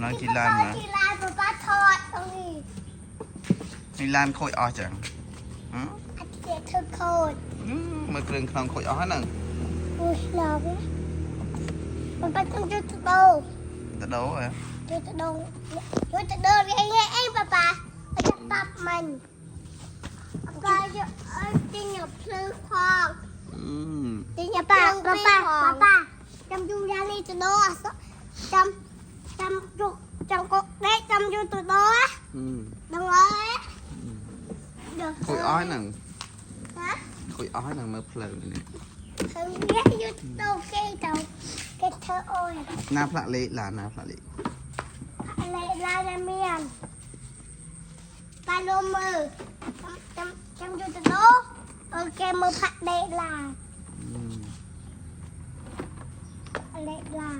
น้องจีลานนะ จีลานป้าทอดตรงนี้ จีลานโคยออจัง อัดเสียเธอโคตร มือเครื่องคลองโคยออหนึ่ง อุ้ยหนาวไหมมันเป็นต้องจุดโต ตะโดเหรอ จุดโตจุดโตเรียกเองป้ามันจะปรับมันก็จะจริงอย่าพลื้คลองจริงอย่าป้าจำดูยานี่จุดโตจำจุกจำกุ๊กได้จำจุดโตดังเลยโคยออหนึ่ง ฮะ โคยออหนึ่งมือเพลิงนี่ เขาเรียกยุดโตเกยเตาเกยเธอโอ้ย หน้าพระเละลานหน้าพระเละ อะไรลายเมียนปลาโลมือจำอยู่ตะโตโอเคมือผัดเดลาอะไรลา